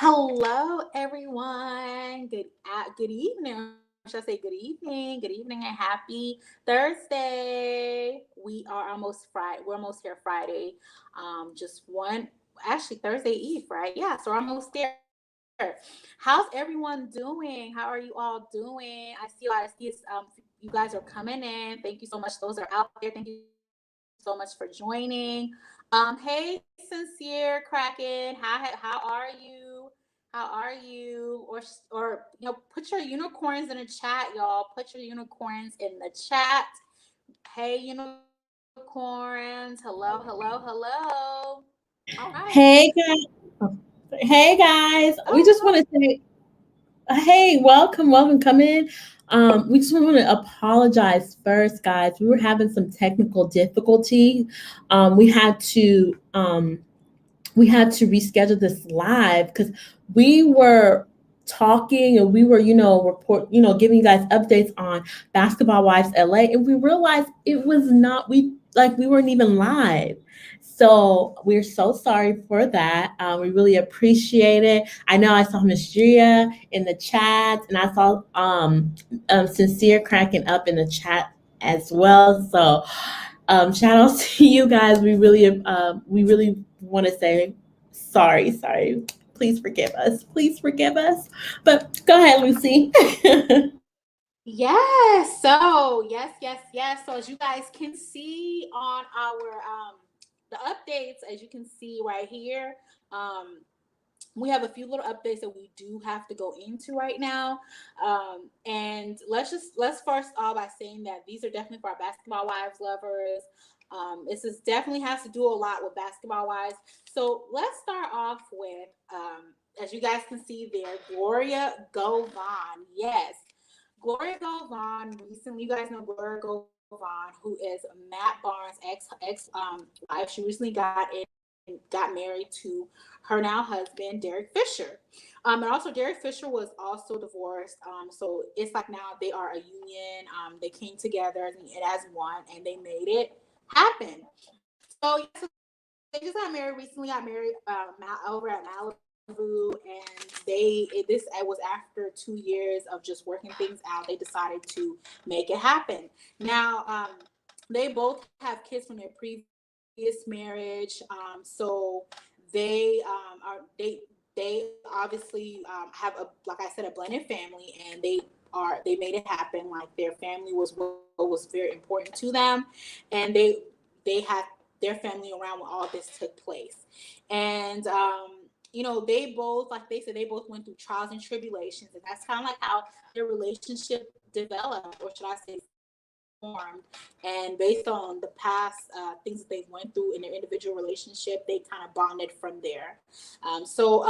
Hello, everyone. Good evening. Should I say good evening? Good evening and happy Thursday. We are almost Friday. We're almost here Friday. Just one, actually Thursday Eve, right? Yeah, so we're almost there. How's everyone doing? How are you all doing? You guys are coming in. Thank you so much. Those are out there. Thank you so much for joining. Hey, sincere Kraken. How are you? How are you? Put your unicorns in the chat, y'all. Put your unicorns in the chat. Hey, unicorns. Hello. All right. Hey guys, hey guys. We Oh, just want to say, hey, welcome, come in. We just want to apologize first, guys. We were having some technical difficulty. Um, we had to um, we had to reschedule this live because we were talking and we were, giving you guys updates on Basketball Wives LA, and we realized it was not we weren't even live. So we're so sorry for that. We really appreciate it. I know I saw Miss Drea in the chat, and I saw Sincere cracking up in the chat as well. So shout out to you guys. We really want to say sorry. Please forgive us. Please forgive us. But go ahead, Lucy. yes. So as you guys can see on our the updates, as you can see right here, we have a few little updates that we do have to go into right now. And let's first all by saying that these are definitely for our basketball wives lovers. This is definitely has to do a lot with basketball wives. So let's start off with as you guys can see there, Gloria Govan. Yes. Gloria Govan recently, you guys know Gloria Govan, who is Matt Barnes' ex wife. She recently got married to her now husband Derek Fisher. And also Derek Fisher was also divorced. So it's like now they are a union. They came together as one, and they made it happen. So yeah, so they just got married recently. Got married over at Malibu, and this was after 2 years of just working things out. They decided to make it happen. Now, they both have kids from their previous marriage. So they they obviously have like I said, a blended family, and they made it happen. Like their family was very important to them, and they had their family around when all this took place. And they both, like they said, they both went through trials and tribulations, and that's kind of like how their relationship developed, or should I say formed. And based on the past things that they've went through in their individual relationship, they kind of bonded from there. So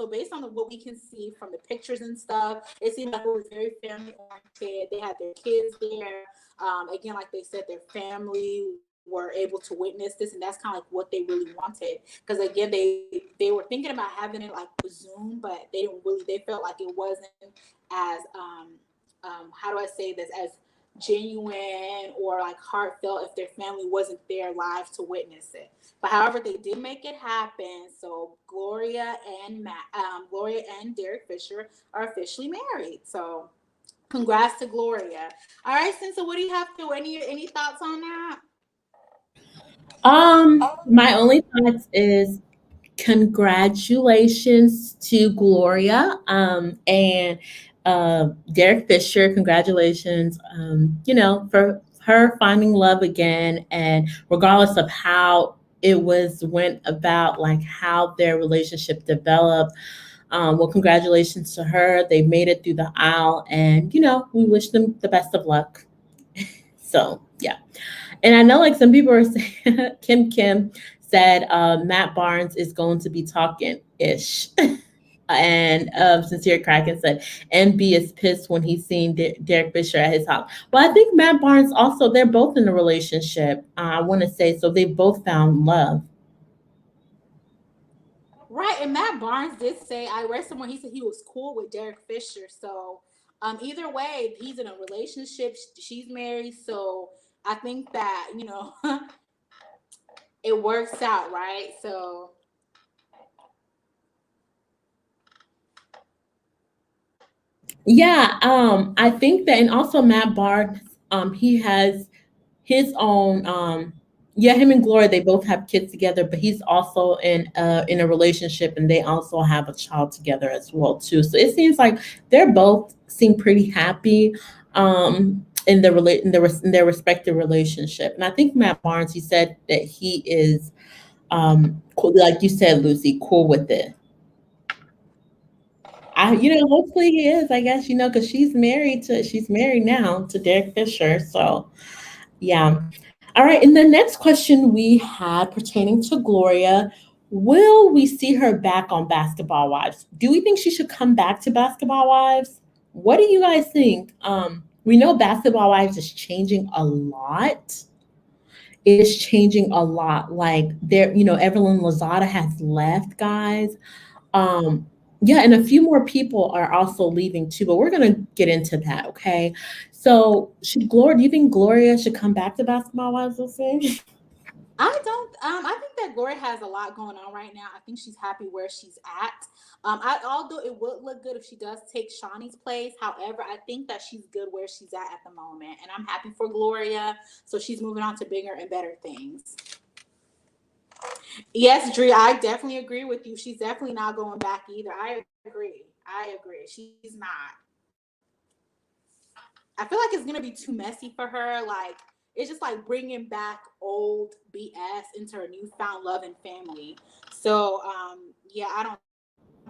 based on what we can see from the pictures and stuff, it seemed like it was very family oriented. They had their kids there. Again, like they said, their family were able to witness this, and that's kind of like what they really wanted. Because again, they were thinking about having it like Zoom, but they didn't really. They felt like it wasn't as how do I say this, as genuine or like heartfelt if their family wasn't there live to witness it. But however, they did make it happen. So Gloria and Derek Fisher are officially married. So congrats to Gloria. All right, Cinta, what do you have to any thoughts on that? my only thoughts is congratulations to Gloria and Derek Fisher. Congratulations, for her finding love again, and regardless of how it went about, like how their relationship developed. Well, congratulations to her. They made it through the aisle, and we wish them the best of luck. So yeah. And I know like some people are saying Kim said Matt Barnes is going to be talking ish. And Sincere Kraken said NB is pissed when he's seen Derek Fisher at his house. Well, I think Matt Barnes also, they're both in a relationship. I want to say, so they both found love. Right, and Matt Barnes did say, I read somewhere, he said he was cool with Derek Fisher. So either way, he's in a relationship, she's married. So I think that, it works out, right? So Yeah, I think that, and also Matt Barnes, he has his own, yeah, him and Gloria, they both have kids together, but he's also in a relationship, and they also have a child together as well too. So it seems like they're both seem pretty happy, in their respective relationship. And I think Matt Barnes, he said that he is, cool, like you said, Lucy, cool with it. Hopefully he is, I guess, because she's married now to Derek Fisher. So, yeah. All right. And the next question we had pertaining to Gloria, will we see her back on Basketball Wives? Do we think she should come back to Basketball Wives? What do you guys think? We know Basketball Wives is changing a lot. It is changing a lot. Like Evelyn Lozada has left, guys. Um, yeah, and a few more people are also leaving too, but we're gonna get into that, okay? So, do you think Gloria should come back to Basketball Wives, Lucy? I don't. I think that Gloria has a lot going on right now. I think she's happy where she's at. Although it would look good if she does take Shawnee's place. However, I think that she's good where she's at the moment, and I'm happy for Gloria. So she's moving on to bigger and better things. Yes, Dree, I definitely agree with you. She's definitely not going back either. I agree. I agree. She's not. I feel like it's gonna be too messy for her. Like it's just like bringing back old BS into her newfound love and family. So yeah, I don't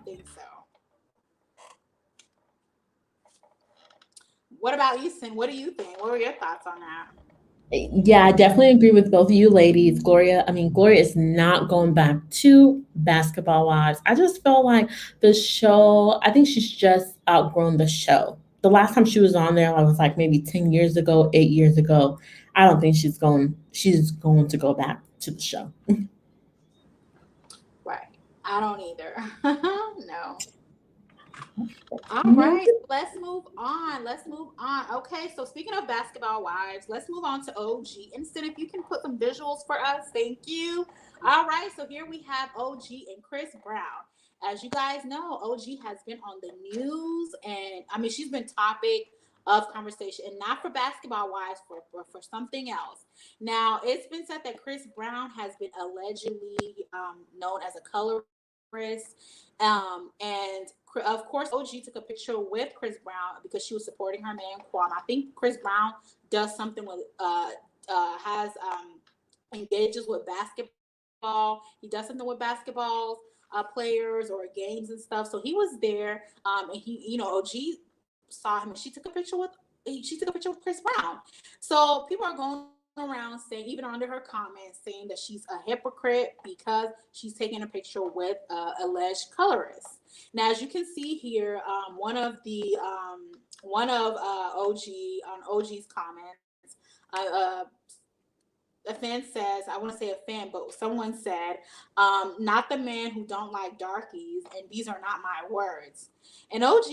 think so. What about you, Sin? What do you think? What were your thoughts on that? Yeah, I definitely agree with both of you ladies. Gloria is not going back to Basketball Wives. I just felt like I think she's just outgrown the show. The last time she was on there, I was like maybe 10 years ago, 8 years ago. I don't think she's going to go back to the show. Right. I don't either. No. All No. right, let's move on. Let's move on. Okay, so speaking of basketball wives, let's move on to OG. Instant, if you can put some visuals for us, thank you. All right, so here we have OG and Chris Brown. As you guys know, OG has been on the news, and I mean, she's been topic of conversation, and not for basketball wives, for something else. Now, it's been said that Chris Brown has been allegedly known as a colorist, and of course, OG took a picture with Chris Brown because she was supporting her man Kwame. I think Chris Brown does something with has engages with basketball. He does something with basketballs, players or games and stuff. So he was there, and OG saw him, and she took a picture with Chris Brown. So people are going around saying, even under her comments, saying that she's a hypocrite because she's taking a picture with alleged colorist. Now, as you can see here, one of OG on OG's comments, uh, uh, a fan says, I want to say a fan, but someone said, not the man who don't like darkies, and these are not my words. And OG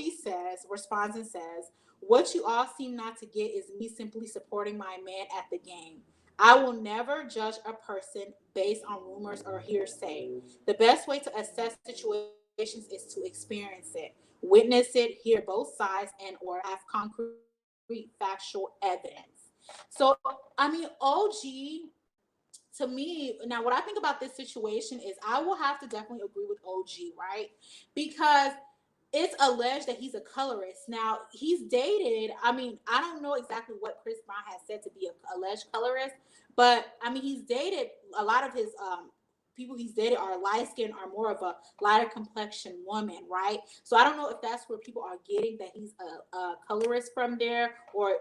responds and says, what you all seem not to get is me simply supporting my man at the game. I will never judge a person based on rumors or hearsay. The best way to assess situations is to experience it, witness it, hear both sides, and or have concrete factual evidence. So, I mean, OG, to me, now what I think about this situation is I will have to definitely agree with OG, right? Because it's alleged that he's a colorist. Now he's dated. I mean, I don't know exactly what Chris Brown has said to be a alleged colorist, but I mean, he's dated a lot of his people he's dated are light skinned, are more of a lighter complexion woman, right? So I don't know if that's where people are getting that he's a colorist from there, or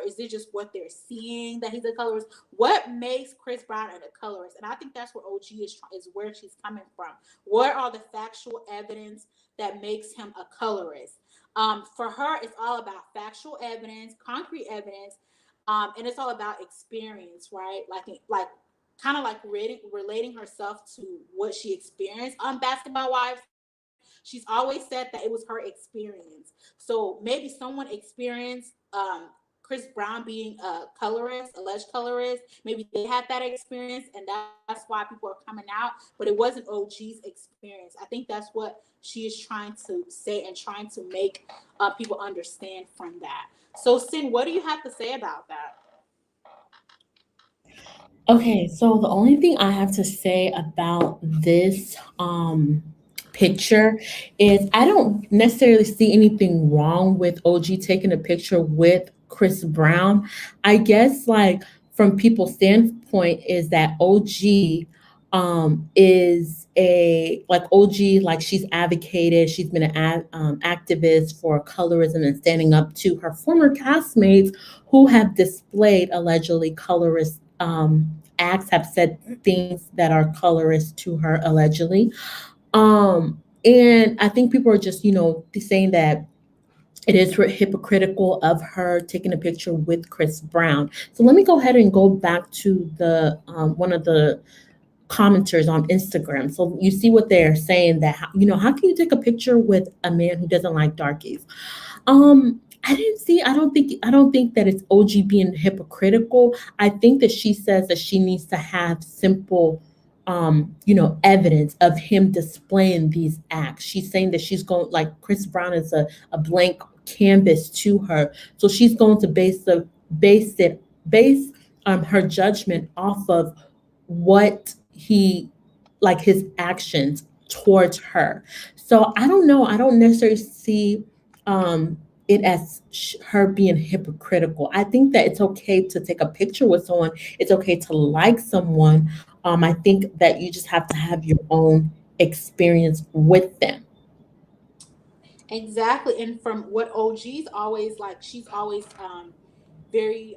is it just what they're seeing that he's a colorist? What makes Chris Brown a colorist? And I think that's where OG is where she's coming from. What are the factual evidence that makes him a colorist? For her, it's all about factual evidence, concrete evidence, and it's all about experience, right? Like kind of like relating herself to what she experienced on Basketball Wives. She's always said that it was her experience. So maybe someone experienced Chris Brown being a colorist, alleged colorist, maybe they had that experience, and that's why people are coming out. But it wasn't OG's experience. I think that's what she is trying to say and trying to make people understand from that. So, Sin, what do you have to say about that? Okay, so the only thing I have to say about this picture is I don't necessarily see anything wrong with OG taking a picture with Chris Brown. I guess like from people's standpoint is that OG is a like OG like she's advocated, she's been an activist for colorism and standing up to her former castmates who have displayed allegedly colorist acts, have said things that are colorist to her allegedly. And I think people are just, saying that it is hypocritical of her taking a picture with Chris Brown. So let me go ahead and go back to the one of the commenters on Instagram. So you see what they're saying that how can you take a picture with a man who doesn't like darkies? I don't think that it's OG being hypocritical. I think that she says that she needs to have simple evidence of him displaying these acts. She's saying that she's going like Chris Brown is a blank canvas to her. So she's going to base her judgment off of what he like his actions towards her. So I don't know. I don't necessarily see it as her being hypocritical. I think that it's okay to take a picture with someone. It's okay to like someone. I think that you just have to have your own experience with them. Exactly. And from what OG's always like, she's always very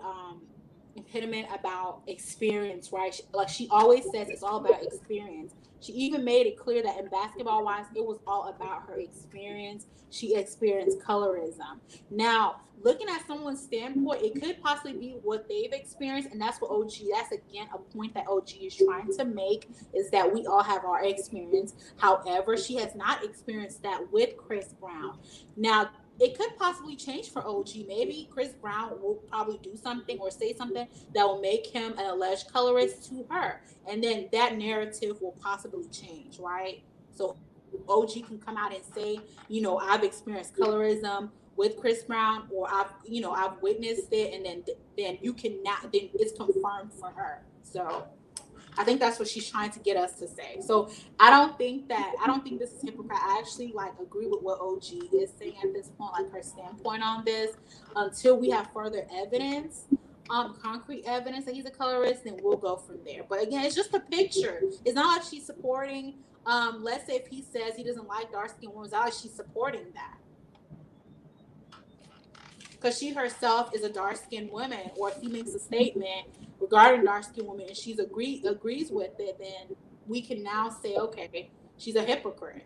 impediment about experience, right? Like she always says it's all about experience. She even made it clear that in basketball wise, it was all about her experience. She experienced colorism. Now, looking at someone's standpoint, it could possibly be what they've experienced, and that's what that's again a point that OG is trying to make, is that we all have our experience. However, she has not experienced that with Chris Brown. Now, it could possibly change for OG. Maybe Chris Brown will probably do something or say something that will make him an alleged colorist to her. And then that narrative will possibly change, right? So OG can come out and say, I've experienced colorism with Chris Brown, or I've witnessed it, and then you can not, then it's confirmed for her. So I think that's what she's trying to get us to say. So I don't think this is hypocrite. I actually like agree with what OG is saying at this point, like her standpoint on this. Until we have further evidence, concrete evidence that he's a colorist, then we'll go from there. But again, it's just a picture. It's not like she's supporting. Let's say if he says he doesn't like dark skinned women, it's not like she's supporting that, because she herself is a dark skinned woman, or if he makes a statement regarding dark skinned women and she's agrees with it, then we can now say, okay, she's a hypocrite.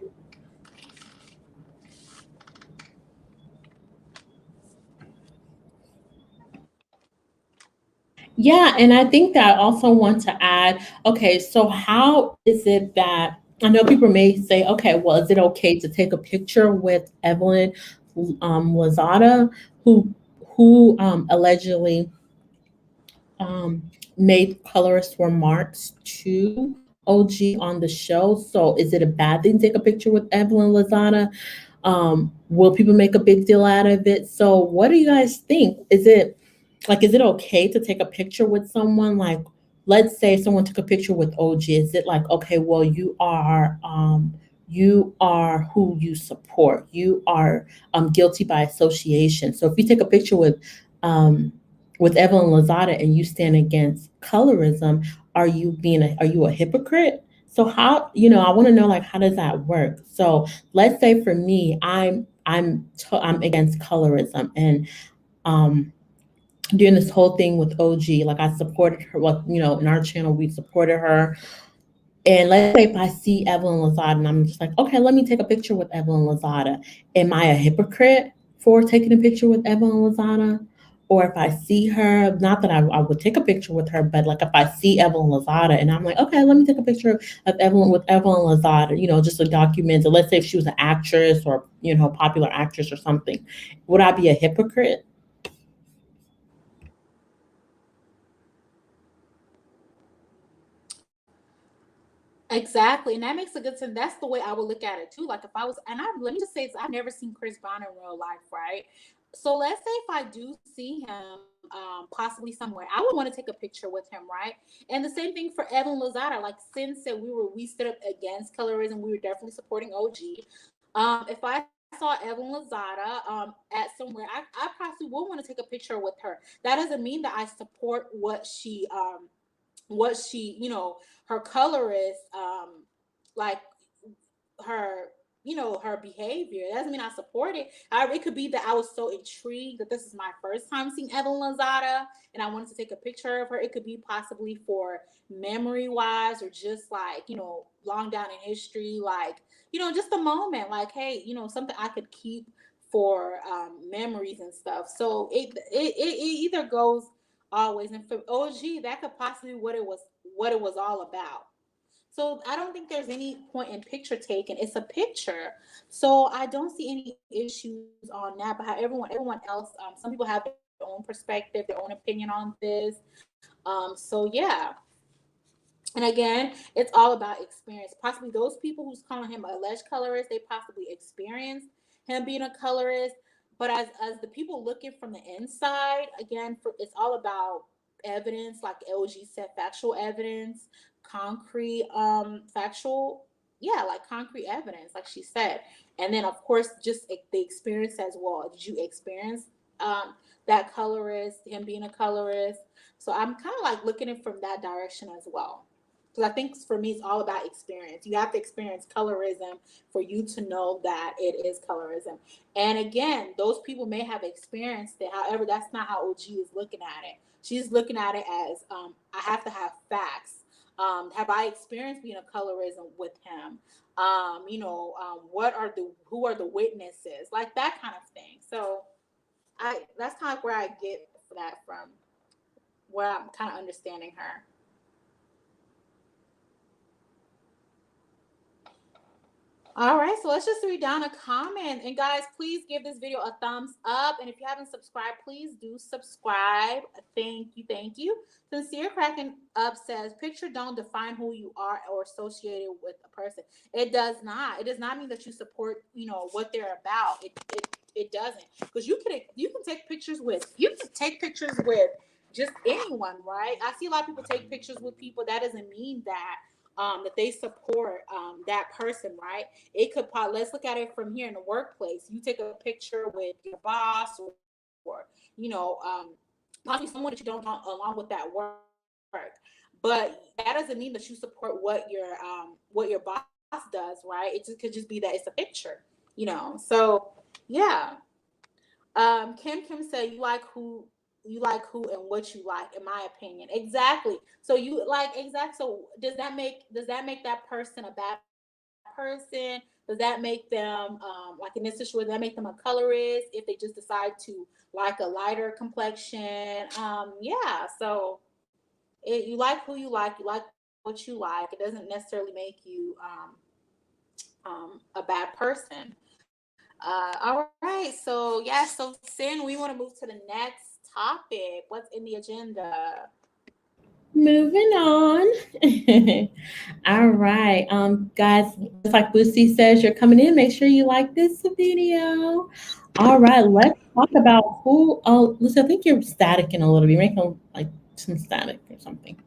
Yeah, and I think that I also want to add, okay, so how is it that I know people may say, okay, well, is it okay to take a picture with Evelyn Lozada, who allegedly um, made colorist remarks to OG on the show? So is it a bad thing to take a picture with Evelyn Lozada? Will people make a big deal out of it? So what do you guys think? Is it okay to take a picture with someone? Like, let's say someone took a picture with OG. Is it like, okay, well, you are who you support. You are guilty by association. So if you take a picture um, with Evelyn Lozada and you stand against colorism, are you a hypocrite? So how, I want to know, like, how does that work? So let's say for me, I'm against colorism, and um during this whole thing with OG, like I supported her. Well, in our channel, we supported her. And let's say if I see Evelyn Lozada and I'm just like, okay, let me take a picture with Evelyn Lozada. Am I a hypocrite for taking a picture with Evelyn Lozada? Or if I see her, not that I would take a picture with her, but like if I see Evelyn Lozada and I'm like, okay, let me take a picture of Evelyn Lozada, just to document it. Let's say if she was an actress or, popular actress or something. Would I be a hypocrite? Exactly, and that makes a good sense. That's the way I would look at it too. Like if I was, and I let me just say this, I've never seen Chris Brown in real life, right? So let's say if I do see him, possibly somewhere, I would want to take a picture with him, right? And the same thing for Evan Lozada. Like Sin said, we stood up against colorism. We were definitely supporting OG. If I saw Evan Lozada at somewhere, I possibly would want to take a picture with her. That doesn't mean that I support what she, her colorist, like her, her behavior. That doesn't mean I support it. However, it could be that I was so intrigued that this is my first time seeing Evan Lozada and I wanted to take a picture of her. It could be possibly for memory wise or just like, long down in history, like, just a moment, like, hey, something I could keep for memories and stuff. So it either goes always. And for OG, that could possibly what it was all about. So I don't think there's any point in picture taking. It's a picture. So I don't see any issues on that. But how everyone else, some people have their own perspective, their own opinion on this. So yeah. And again, it's all about experience. Possibly those people who's calling him alleged colorist, they possibly experienced him being a colorist. But as the people looking from the inside, again, it's all about evidence, like LG said, factual evidence, concrete, factual, yeah, like concrete evidence, like she said. And then of course, just the experience as well. Did you experience that colorist, him being a colorist? So I'm kind of like looking at it from that direction as well. Because I think for me, it's all about experience. You have to experience colorism for you to know that it is colorism. And again, those people may have experienced it. However, that's not how OG is looking at it. She's looking at it as I have to have facts. Have I experienced being a colorism with him? Who are the witnesses? Like that kind of thing. So that's kind of where I get that from, where I'm kind of understanding her. All right, so let's just read down a comment. And guys, please give this video a thumbs up. And if you haven't subscribed, please do subscribe. Thank you, thank you. Sincere Cracking Up says, picture don't define who you are or associated with a person. It does not. It does not mean that you support, what they're about. It doesn't. Because you can take pictures with just anyone, right? I see a lot of people take pictures with people. That doesn't mean that they support that person, right? It could let's look at it from here in the workplace. You take a picture with your boss or possibly someone that you don't want along with that work. But that doesn't mean that you support what your boss does, right? It just could just be that it's a picture. So yeah. Kim said you like who and what you like, in my opinion. Exactly. So so does that make that person a bad person? Does that make them like in this situation, does that make them a colorist if they just decide to like a lighter complexion? Yeah. So you like who you like what you like. It doesn't necessarily make you a bad person. All right, so yeah, so Sin, we want to move to the next topic. What's in the agenda? Moving on. All right. Guys, just like Lucy says, you're coming in. Make sure you like this video. All right, let's talk about who Lucy, I think you're staticking a little bit. You're making like some static or something.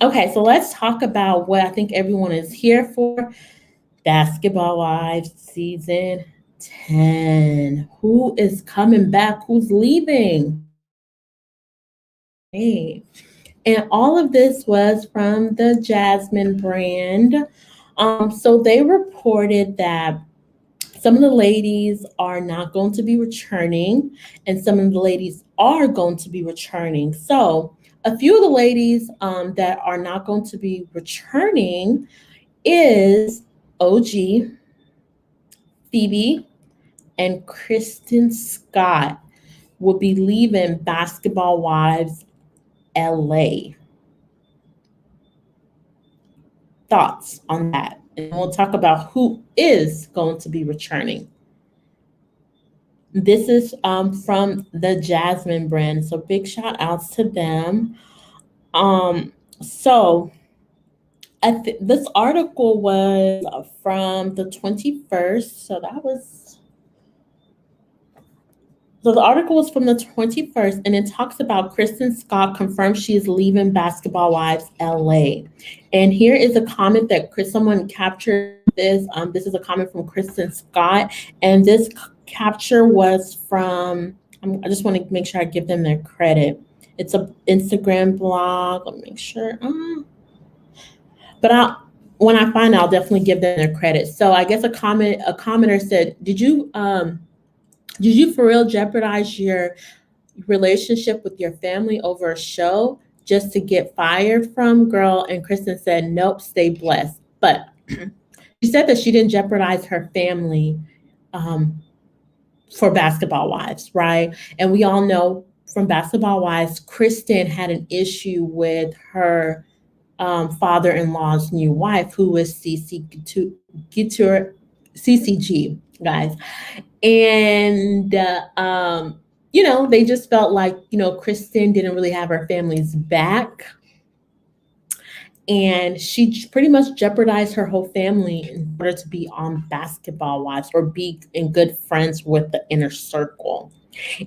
Okay, so let's talk about what I think everyone is here for. Basketball Wives season 10. Who is coming back? Who's leaving? Hey. And all of this was from the Jasmine brand. So they reported that some of the ladies are not going to be returning, and some of the ladies are going to be returning. So a few of the ladies that are not going to be returning is OG, Feby, and Kristen Scott will be leaving Basketball Wives LA. Thoughts on that? And we'll talk about who is going to be returning. This is from the Jasmine brand. So big shout outs to them. So This article was from the 21st, so the article was from the 21st, and it talks about Kristen Scott confirms she is leaving Basketball Wives LA. And here is a comment that someone captured this. This is a comment from Kristen Scott, and this capture was from. I just want to make sure I give them their credit. It's a Instagram blog. Let me make sure. But when I find out, I'll definitely give them their credit. So I guess a commenter said, did you for real jeopardize your relationship with your family over a show just to get fired from, girl? And Kristen said, nope, stay blessed. But she said that she didn't jeopardize her family um, for Basketball Wives, right? And we all know from Basketball Wives, Kristen had an issue with her father-in-law's new wife, who was CCG, guys. And they just felt like Kristen didn't really have her family's back, and she pretty much jeopardized her whole family in order to be on Basketball Wives or be in good friends with the inner circle.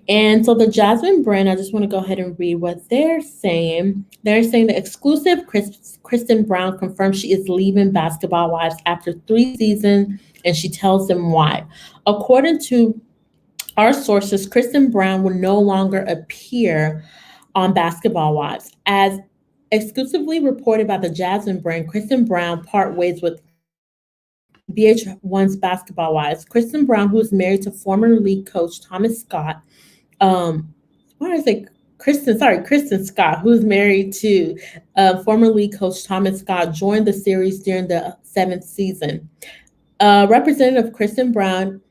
And so the Jasmine brand, I just want to go ahead and read what they're saying. They're saying the exclusive Kristen Brown confirms she is leaving Basketball Wives after 3 seasons, and she tells them why. According to our sources, Kristen Brown will no longer appear on Basketball Wives. As exclusively reported by the Jasmine brand, Kristen Brown part ways with VH1's Basketball Wives. Kristen Brown, who is married to former league coach Thomas Scott, why did I say Kristen Scott, who's married to former league coach Thomas Scott, joined the series during the 7th season. Representative Kristen Brown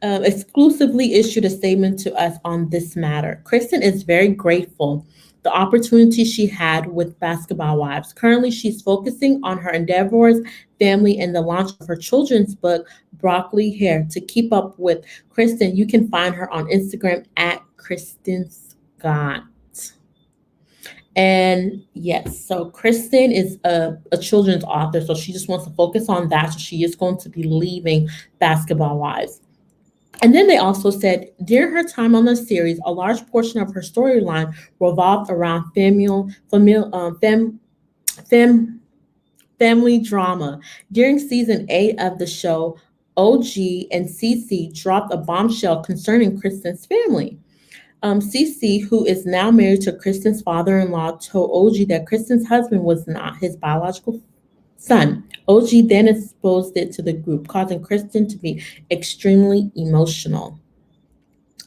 exclusively issued a statement to us on this matter. Kristen is very grateful the opportunity she had with Basketball Wives. Currently, she's focusing on her endeavors, family, and the launch of her children's book, Broccoli Hair. To keep up with Kristen, you can find her on Instagram at Kristen Scott. And yes, so Kristen is a children's author, so she just wants to focus on that. So she is going to be leaving Basketball Wives. And then they also said during her time on the series, a large portion of her storyline revolved around family drama. During season 8 of the show, OG and Cece dropped a bombshell concerning Kristen's family. Cece, who is now married to Kristen's father-in-law, told OG that Kristen's husband was not his biological son. OG then exposed it to the group, causing Kristen to be extremely emotional.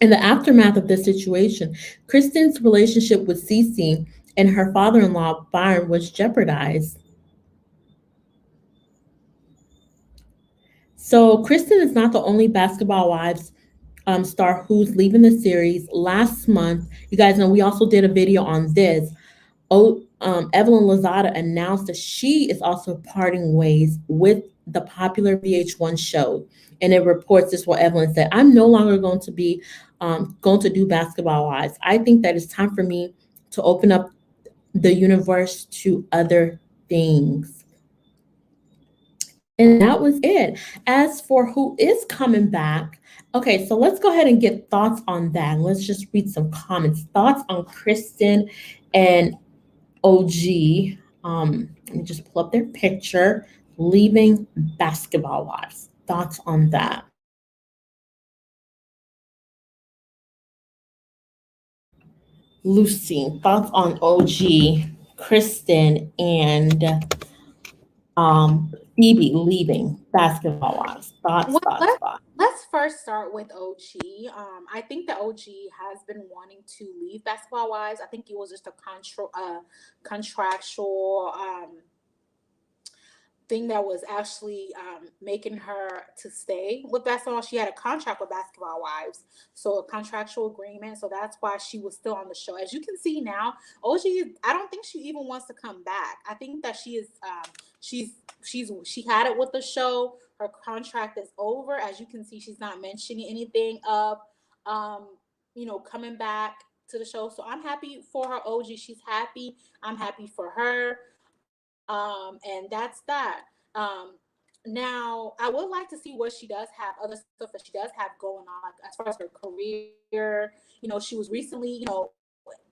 In the aftermath of this situation, Kristen's relationship with Cece and her father-in-law, Byron, was jeopardized. So Kristen is not the only Basketball Wives star who's leaving the series. Last month, you guys know we also did a video on this. Evelyn Lozada announced that she is also parting ways with the popular VH1 show. And it reports this what Evelyn said: I'm no longer going to be going to do Basketball Wives. I think that it's time for me to open up the universe to other things. And that was it. As for who is coming back, okay, so let's go ahead and get thoughts on that. Let's just read some comments. Thoughts on Kristen and OG. Let me just pull up their picture. Leaving Basketball Wives. Thoughts on that? Lucy, thoughts on OG, Kristen, and Feby leaving Basketball Wives. Thoughts, Well, thoughts, thoughts. let's first start with OG. I think that OG has been wanting to leave Basketball Wives. I think it was just a contractual thing that was actually making her to stay with basketball. She had a contract with Basketball Wives, so a contractual agreement. So that's why she was still on the show. As you can see now, OG, I don't think she even wants to come back. I think that she is she had it with the show. Her contract is over. As you can see, she's not mentioning anything of coming back to the show. So I'm happy for her. OG, she's happy. I'm happy for her. And that's that. Now I would like to see what she does have, other stuff that she does have going on, like as far as her career. She was recently,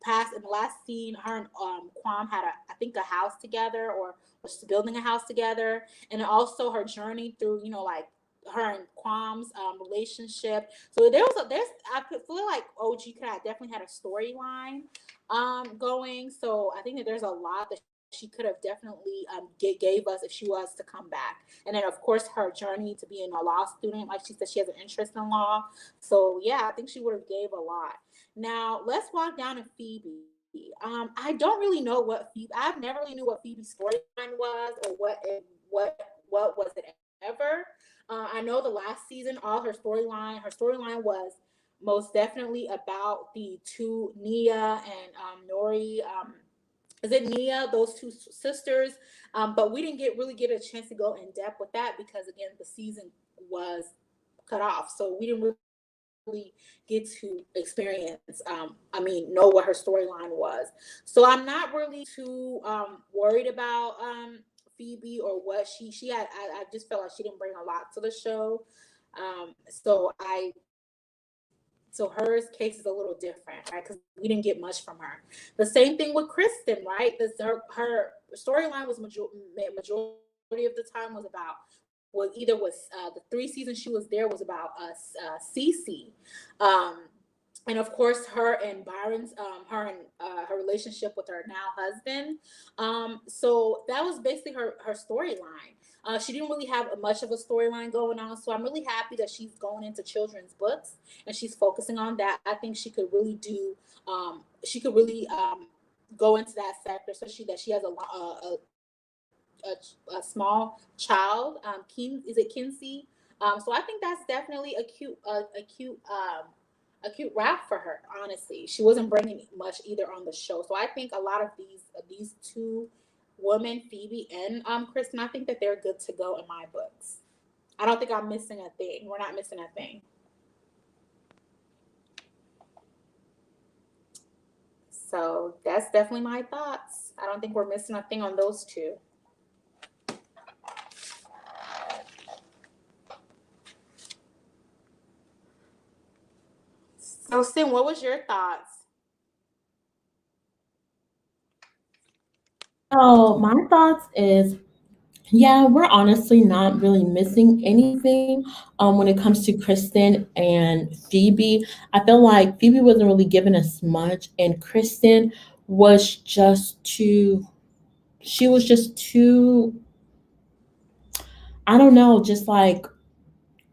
past in the last scene, her and Kwam had I think a house together, or was building a house together, and also her journey through, like her and Kwam's relationship. So there's I could feel like OG could have definitely had a storyline going. So I think that there's a lot that she could have definitely gave us if she was to come back. And then of course her journey to being a law student, like she said, she has an interest in law. So yeah, I think she would have gave a lot. Now let's walk down to Phoebe. I don't really know what Phoebe. I've never really knew what Phoebe's storyline was, or what was it ever. I know the last season, all her storyline was most definitely about the two, Nia and Nori. Is it Nia? Those two sisters. But we didn't really get a chance to go in depth with that because again the season was cut off, so we didn't really get to experience. Know what her storyline was. So I'm not really too worried about Phoebe or what she had. I just felt like she didn't bring a lot to the show. So hers case is a little different, right? Because we didn't get much from her. The same thing with Kristen, right? Her storyline was majority of the time was about, the 3 seasons she was there was about Cece. Um, and of course her and Byron's her relationship with her now husband. So that was basically her storyline. She didn't really have much of a storyline going on, so I'm really happy that she's going into children's books and she's focusing on that. I think she could really go into that sector, especially that she has a small child. Is it Kinsey? So I think that's definitely a cute rap for her. Honestly, she wasn't bringing much either on the show. So I think a lot of these two women, Phoebe and Kristen, I think that they're good to go in my books. I don't think I'm missing a thing. We're not missing a thing. So that's definitely my thoughts. I don't think we're missing a thing on those two. So, Sin, what was your thoughts? So my thoughts is, yeah, we're honestly not really missing anything when it comes to Kristen and Phoebe. I feel like Phoebe wasn't really given us much, and Kristen was just too, she was just too, I don't know, just like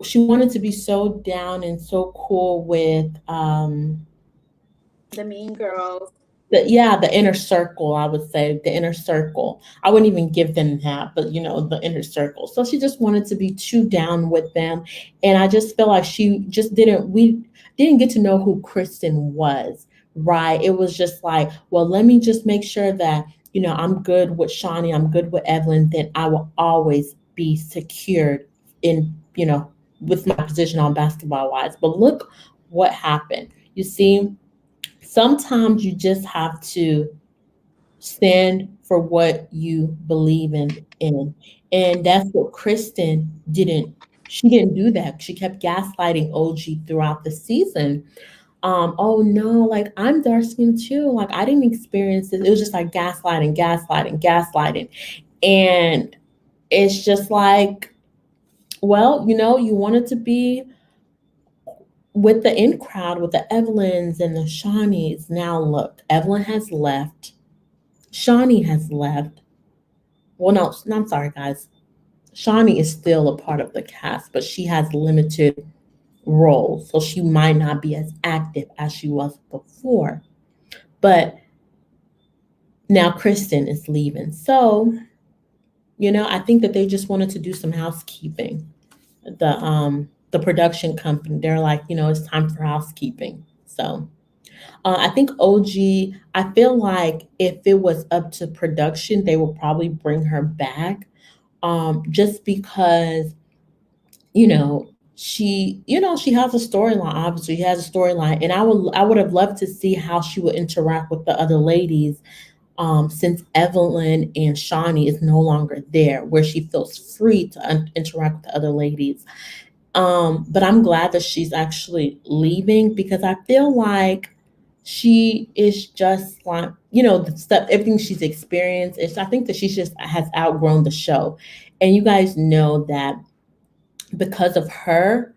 she wanted to be so down and so cool with The Mean Girls. the inner circle. I would say the inner circle. I wouldn't even give them that, but the inner circle. So she just wanted to be too down with them, and I just feel like she just didn't. We didn't get to know who Kristen was. Right? It was just like, well, let me just make sure that I'm good with Shawnee, I'm good with Evelyn. Then I will always be secured in with my position on Basketball Wives. But look what happened. You see, sometimes you just have to stand for what you believe in. And that's what Kristen didn't. She didn't do that. She kept gaslighting OG throughout the season. Oh no, like I'm dark skinned too. Like I didn't experience this. It was just like gaslighting, gaslighting, gaslighting. And it's just like, well, you wanted to be with the in crowd with the Evelyns and the Shawnees. Now look, Evelyn has left. Shawnee has left. Well, no, I'm sorry, guys. Shawnee is still a part of the cast, but she has limited roles, so she might not be as active as she was before. But now Kristen is leaving, so I think that they just wanted to do some housekeeping. The production company, they're like, it's time for housekeeping. So I think OG, I feel like if it was up to production, they would probably bring her back, just because, she has a storyline. Obviously, she has a storyline, and I would have loved to see how she would interact with the other ladies, since Evelyn and Shawnee is no longer there, where she feels free to interact with the other ladies. But I'm glad that she's actually leaving because I feel like she is just like, the stuff, everything she's experienced. I think that she just has outgrown the show. And you guys know that because of her,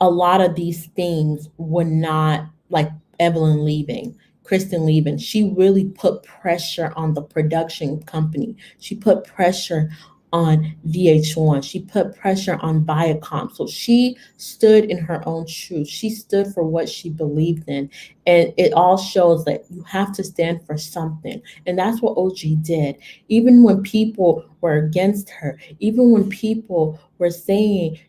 a lot of these things were not like Evelyn leaving, Kristen leaving. She really put pressure on the production company. She put pressure on VH1. She put pressure on Viacom. So she stood in her own truth. She stood for what she believed in. And it all shows that you have to stand for something. And that's what OG did. Even when people were against her, even when people were saying,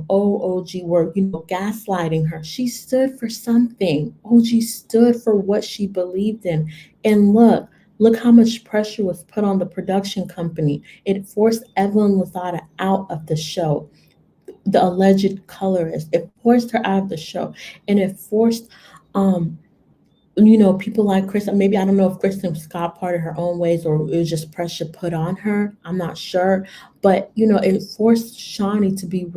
oh, OG were, gaslighting her. She stood for something. OG stood for what she believed in. And look how much pressure was put on the production company. It forced Evelyn Lozada out of the show, the alleged colorist. It forced her out of the show. And it forced um people like Kristen. Maybe I don't know if Kristen Scott parted her own ways or it was just pressure put on her. I'm not sure, but it forced Shawnee to be,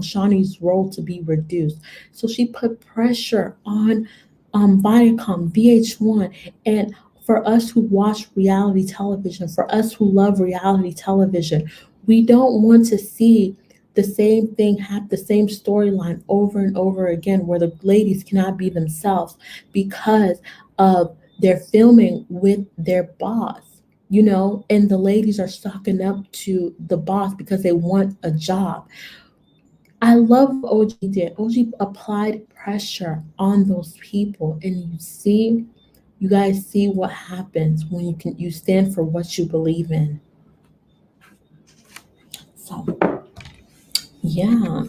Shawnee's role to be reduced. So she put pressure on Viacom, VH1, and for us who watch reality television, for us who love reality television, we don't want to see the same thing happen, the same storyline over and over again, where the ladies cannot be themselves because of their filming with their boss, and the ladies are stocking up to the boss because they want a job. I love what OG did. OG applied pressure on those people, and you guys see what happens when you stand for what you believe in. So yeah.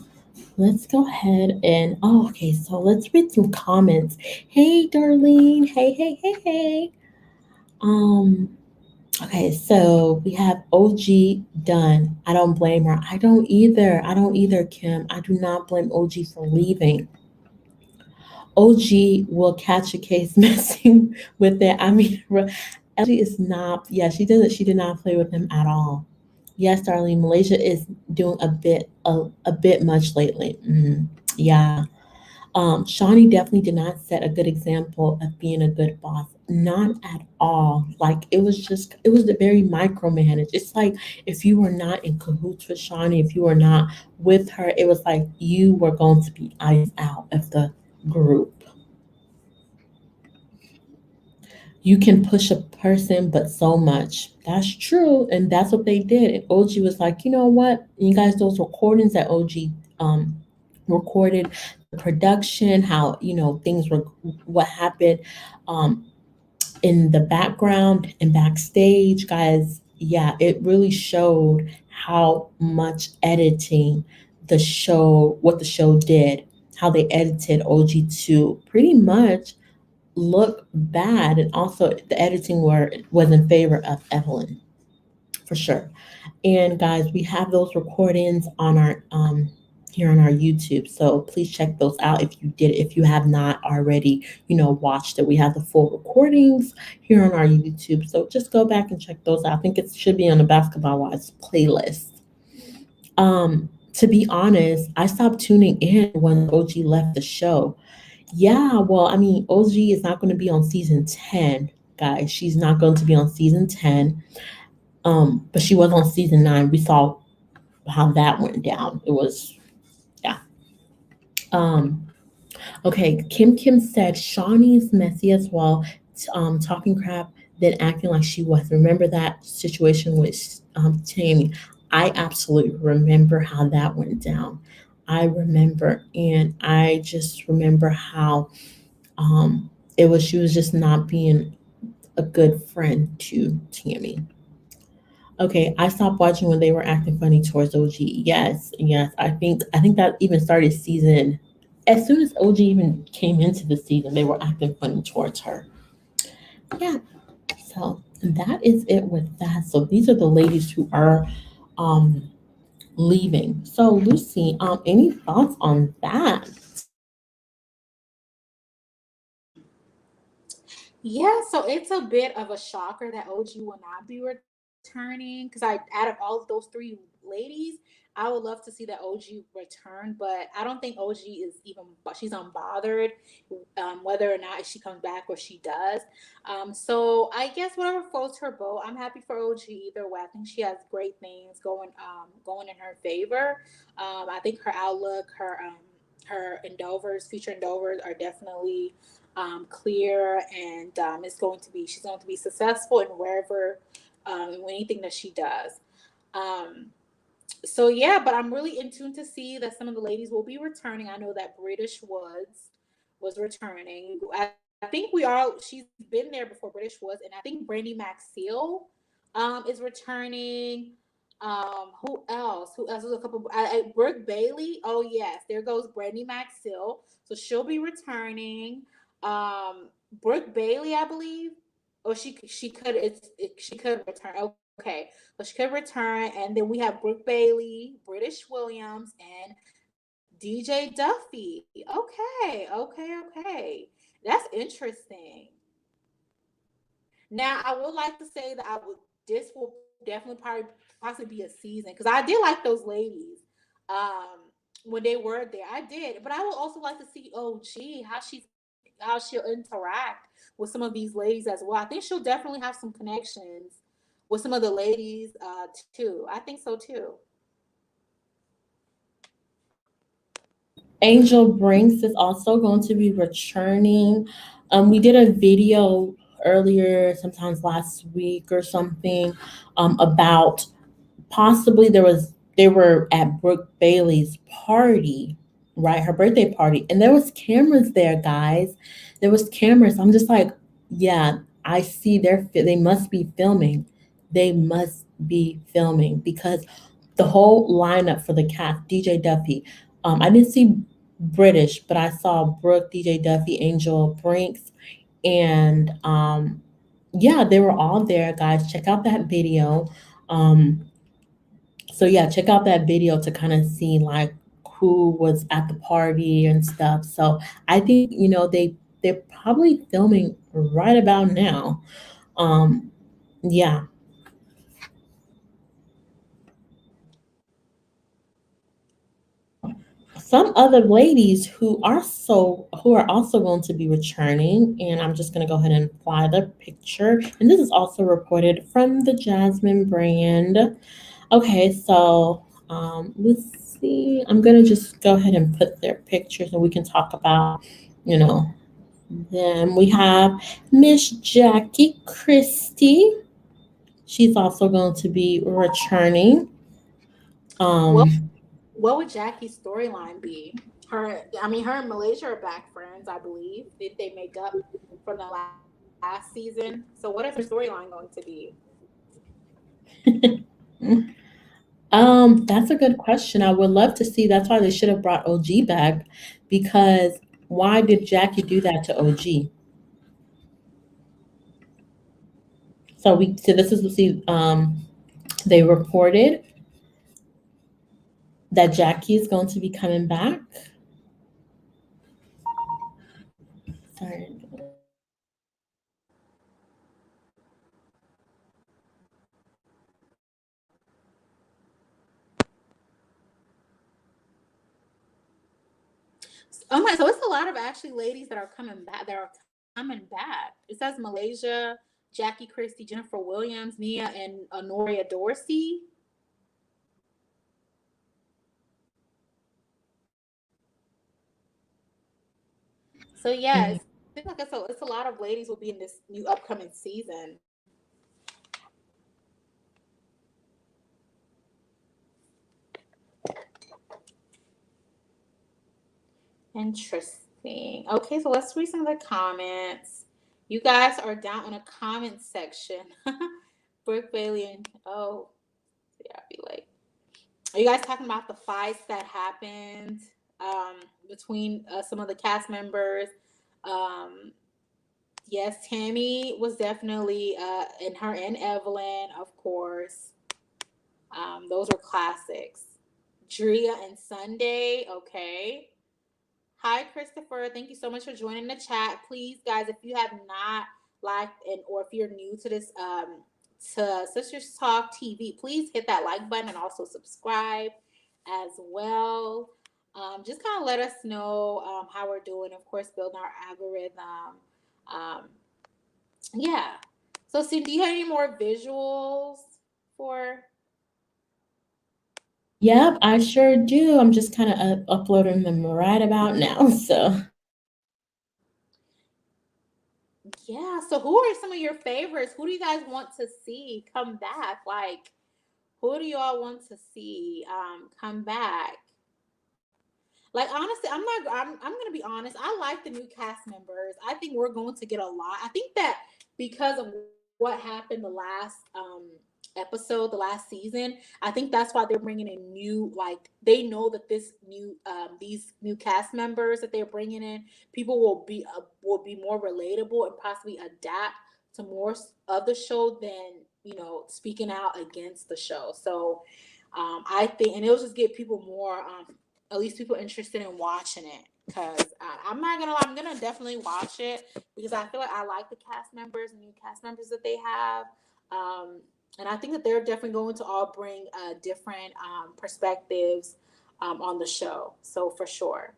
Let's go ahead and okay, so let's read some comments. Hey Darlene, hey. Um, okay, so we have OG done. I don't blame her. I don't either. I don't either, Kim. I do not blame OG for leaving. OG will catch a case messing with it. I mean, LG is not, yeah, she did not play with him at all. Yes, Darlene, Malaysia is doing a bit much lately. Yeah. Shawnee definitely did not set a good example of being a good boss. Not at all. Like it was the very micromanaged. It's like if you were not in cahoots with Shawnee, if you were not with her, it was like you were going to be iced out of the group. You can push a person, but so much. That's true, and that's what they did. And OG was like, you know what? You guys, those recordings that OG recorded, the production, how things were, what happened um, in the background and backstage, guys. Yeah, it really showed how much editing what the show did, how they edited OG to pretty much look bad, and also the editing was in favor of Evelyn for sure. And guys, we have those recordings on our here on our YouTube, so please check those out if you have not already watched it. We have the full recordings here on our YouTube, so just go back and check those out. I think it should be on the Basketball Wives playlist. To be honest, I stopped tuning in when OG left the show. Yeah, well, I mean, OG is not going to be on season 10, guys. She's not going to be on season 10. But she was on season 9. We saw how that went down. It was, yeah. Um, okay, Kim said Shawnee's messy as well, talking crap, then acting like she was. Remember that situation with Tammy? I absolutely remember how that went down. I remember, and I just remember how she was just not being a good friend to Tammy. Okay, I stopped watching when they were acting funny towards OG. Yes. I think that even started season. As soon as OG even came into the season, they were acting funny towards her. Yeah. So that is it with that. So these are the ladies who are um leaving. So Lucy, any thoughts on that? Yeah, so it's a bit of a shocker that OG will not be returning because out of all of those three ladies, I would love to see that OG return, but I don't think OG is even, but she's unbothered whether or not she comes back or she does. So I guess whatever floats her boat. I'm happy for OG either way. I think she has great things going in her favor. I think her outlook, her endeavors, future endeavors are definitely clear, and she's going to be successful in wherever in anything that she does. Um, so yeah, but I'm really in tune to see that some of the ladies will be returning. I know that British Woods was returning. I think she's been there before British Woods, and I think Brandy Maxfield is returning. Who else? Who else? There's a couple. Brooke Bailey. Oh yes, there goes Brandy Maxfield. So she'll be returning. Brooke Bailey, I believe. Or she could return. Okay, so she could return, and then we have Brooke Bailey, British Williams, and DJ Duffy. Okay. That's interesting. Now, I would like to say that I would. This will definitely probably possibly be a season because I did like those ladies when they were there. I did, but I would also like to see OG how she'll interact with some of these ladies as well. I think she'll definitely have some connections with some of the ladies too. I think so too. Angel Brinks is also going to be returning. We did a video earlier, sometimes last week or something, about possibly they were at Brooke Bailey's party, right? Her birthday party. And there was cameras there, guys. There was cameras. I'm just like, yeah, I see they must be filming. They must be filming because the whole lineup for the cast, DJ Duffy. I didn't see British, but I saw Brooke, DJ Duffy, Angel Brinks, and yeah, they were all there, guys. Check out that video. Um, so yeah, check out that video to kind of see like who was at the party and stuff. So I think they're probably filming right about now. Um, yeah, some other ladies who are also going to be returning, and I'm just going to go ahead and apply the picture. And this is also reported from the Jasmine brand. Okay, so let's see. I'm gonna just go ahead and put their pictures, and we can talk about, you know, them. We have Miss Jackie Christie. She's also going to be returning. What Um, what would Jackie's storyline be? Her and Malaysia are back friends, I believe. Did they make up from the last season? So what is her storyline going to be? that's a good question. I would love to see. That's why they should have brought OG back, because why did Jackie do that to OG? So this is see. They reported that Jackie is going to be coming back. Sorry. Oh my, so it's a lot of actually ladies that are coming back. That are coming back. It says Malaysia, Jackie Christie, Jennifer Williams, Nia, and Honoria Dorsey. So yeah, it seems like it's a lot of ladies will be in this new upcoming season. Interesting. Okay, so let's read some of the comments. You guys are down in the comment section. Brooke Bailey and yeah, I'll be like, are you guys talking about the fights that happened between some of the cast members? Um, yes, Tammy was definitely in her and Evelyn, of course. Those were classics. Drea and Sunday, okay. Hi, Christopher. Thank you so much for joining the chat. Please, guys, if you have not like, and or if you're new to this to Sisters Talk TV, please hit that like button and also subscribe as well. Just kind of let us know how we're doing. Of course, building our algorithm. Um, yeah. So, see, do you have any more visuals for? Yep, I sure do. I'm just kind of uploading them right about now. So, Yeah. So, who are some of your favorites? Who do you guys want to see come back? Like, who do y'all want to see come back? Like, honestly, I'm gonna be honest. I like the new cast members. I think we're going to get a lot. I think that because of what happened the last episode, the last season, I think that's why they're bringing in new, like, they know that this new these new cast members that they're bringing in, people will be more relatable and possibly adapt to more of the show than, speaking out against the show. So I think, and it'll just get people more at least people interested in watching it, because I'm not gonna lie, I'm gonna definitely watch it because I feel like I like the cast members, new cast members that they have, and I think that they're definitely going to all bring different perspectives on the show. So for sure.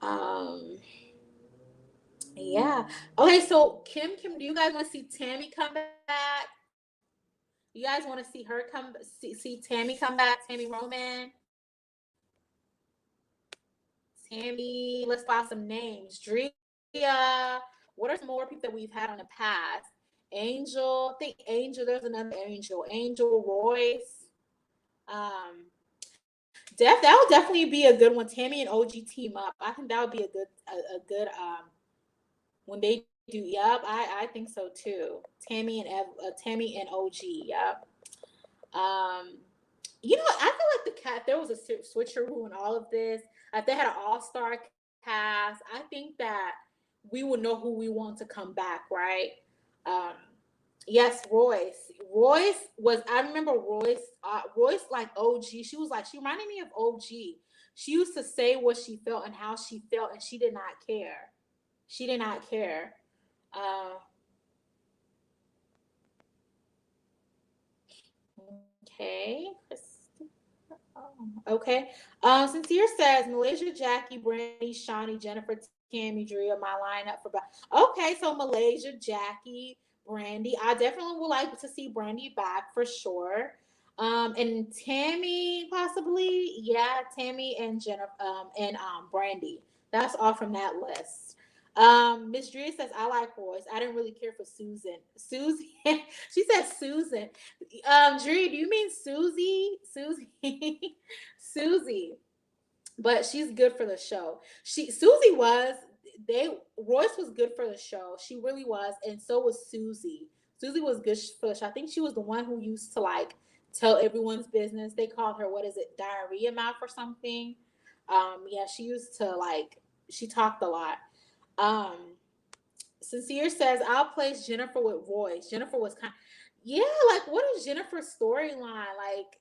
Um, yeah. Okay. So Kim, do you guys want to see Tammy come back? You guys want to see her see Tammy come back? Tammy Roman. Tammy, let's file some names. Drea, what are some more people that we've had on the past? Angel, I think Angel, there's another Angel. Angel, Royce. That would definitely be a good one. Tammy and OG team up. I think that would be a good when they do. Yep, I think so too. Tammy and OG. Yep. Um, I feel like there was a switcheroo in all of this. If they had an all-star cast, I think that we would know who we want to come back, right? Um, yes, Royce. Royce was. I remember Royce. Royce, like OG. She reminded me of OG. She used to say what she felt and how she felt, and she did not care. She did not care. Uh, okay. Okay. Sincere says Malaysia, Jackie, Brandy, Shawnee, Jennifer, Tammy, Drea, my lineup for. Okay, so Malaysia, Jackie, Brandy. I definitely would like to see Brandy back for sure. And Tammy possibly, yeah, Tammy and Jennifer, Brandy. That's all from that list. Miss Drea says I like Royce. I didn't really care for Susan. Susie, she said Susan. Drea, do you mean Susie? Susie, Susie. But she's good for the show. Susie was Royce was good for the show. She really was, and so was Susie. Susie was good for the show. I think she was the one who used to like tell everyone's business. They called her, what is it, diarrhea mouth or something. Yeah, she used to like, she talked a lot. Um, Sincere says, I'll place Jennifer with Royce. Jennifer was yeah, like, what is Jennifer's storyline? Like,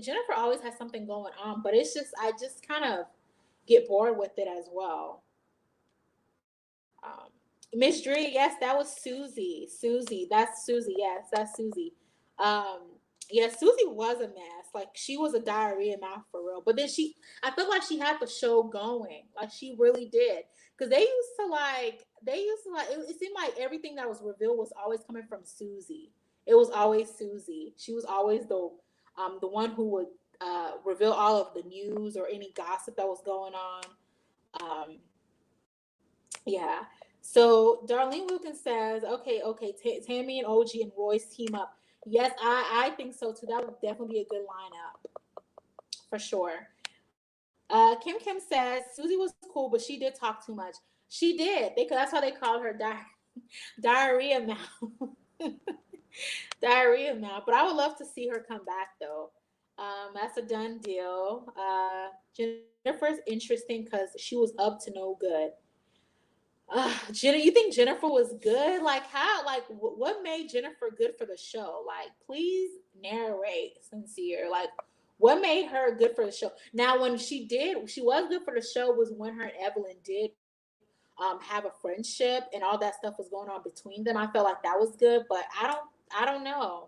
Jennifer always has something going on, but it's just, I just kind of get bored with it as well. Um, Miss Dree, yes, that was Susie. Susie, that's Susie. Yes, that's Susie. Um, yeah, Susie was a mess. Like, she was a diarrhea mouth for real. But then I feel like she had the show going. Like, she really did. Because it seemed like everything that was revealed was always coming from Susie. It was always Susie. She was always the one who would reveal all of the news or any gossip that was going on. Um, yeah. So Darlene Wilkins says, okay, Tammy and OG and Royce team up. Yes, I think so too. That would definitely be a good lineup for sure. Kim says Susie was cool, but she did talk too much. She did. That's how they called her diarrhea mouth. Diarrhea mouth. But I would love to see her come back though. That's a done deal. Jennifer's interesting because she was up to no good. Jenna, you think Jennifer was good? Like how? Like what made Jennifer good for the show? Like please narrate, Sincere. Like What made her good for the show? Now, when she was good for the show was when her and Evelyn did have a friendship and all that stuff was going on between them. I felt like that was good, but I don't know.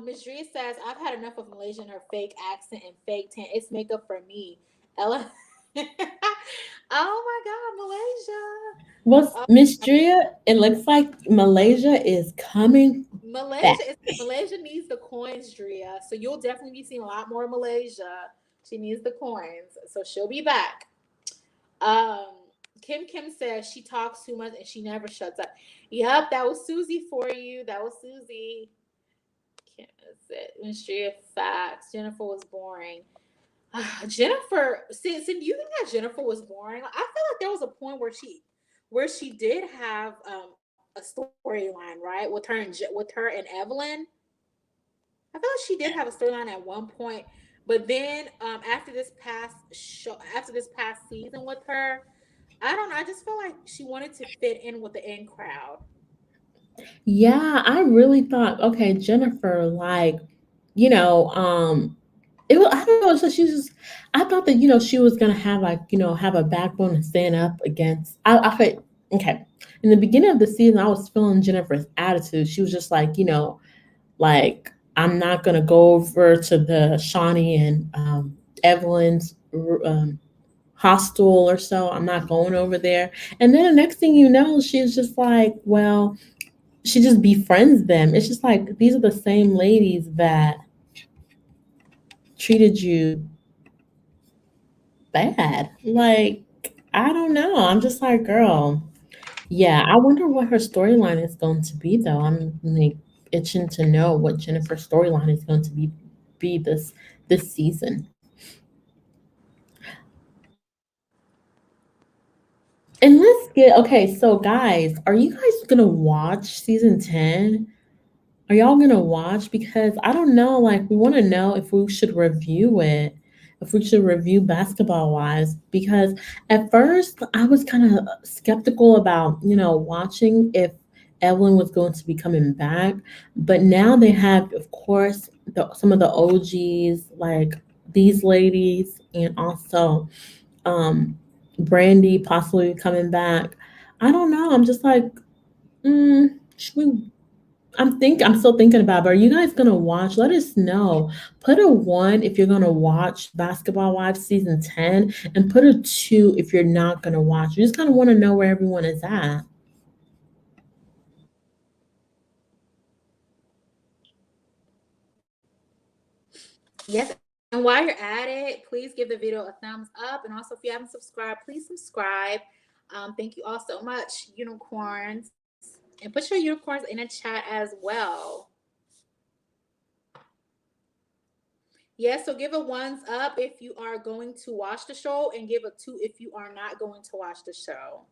Miss Drea says, I've had enough of Malaysia and her fake accent and fake tan. It's makeup for me. Ella. Oh my God, Malaysia. Well, Oh, Miss Drea, it looks like Malaysia is coming back. Malaysia needs the coins, Drea. So you'll definitely be seeing a lot more Malaysia. She needs the coins. So she'll be back. Um, Kim says she talks too much and she never shuts up. Yep, that was Susie for you. That was Susie. Kim said, Ministry of Facts. Jennifer was boring. Jennifer, do you think that Jennifer was boring? I feel like there was a point where she did have a storyline, right, with her and Evelyn. I feel like she did have a storyline at one point, but then after this past season with her, I don't know. I just feel like she wanted to fit in with the in crowd. Yeah, I really thought, okay, Jennifer, like, you know, it was, I don't know, so she was just, I thought that, she was gonna have like, have a backbone and stand up against I felt okay. In the beginning of the season, I was feeling Jennifer's attitude. She was just like, like I'm not gonna go over to the Shawnee and Evelyn's um hostel or so. I'm not going over there. And then the next thing you know, she's just like, well, she just befriends them. It's just like these are the same ladies that treated you bad. Like, I don't know. I'm just like, girl. Yeah, I wonder what her storyline is going to be though. I'm like itching to know what Jennifer's storyline is going to be this season. And let's get okay, so guys, are you guys gonna watch season 10? Are y'all gonna watch? Because I don't know, like we want to know if we should review it, if we should review Basketball Wives. Because at first I was kind of skeptical about, watching if Evelyn was going to be coming back. But now they have, of course, some of the OGs, like these ladies, and also um, Brandy possibly coming back. I don't know. I'm just like, should we I'm still thinking about it. But are you guys gonna watch? Let us know. Put a one if you're gonna watch Basketball Wives season 10, and put a two if you're not gonna watch. We just kind of want to know where everyone is at. Yes, and while you're at it, please give the video a thumbs up. And also, if you haven't subscribed, please subscribe. Thank you all so much, unicorns. And put your unicorns in the chat as well. Yes, so give a ones up if you are going to watch the show, and give a two if you are not going to watch the show.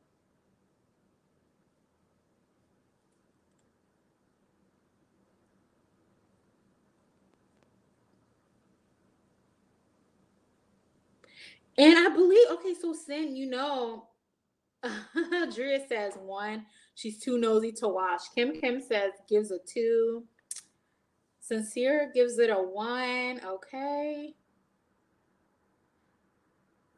And I believe, okay, so Sin, Drea says one. She's too nosy to watch. Kim says gives a two. Sincere gives it a one. Okay.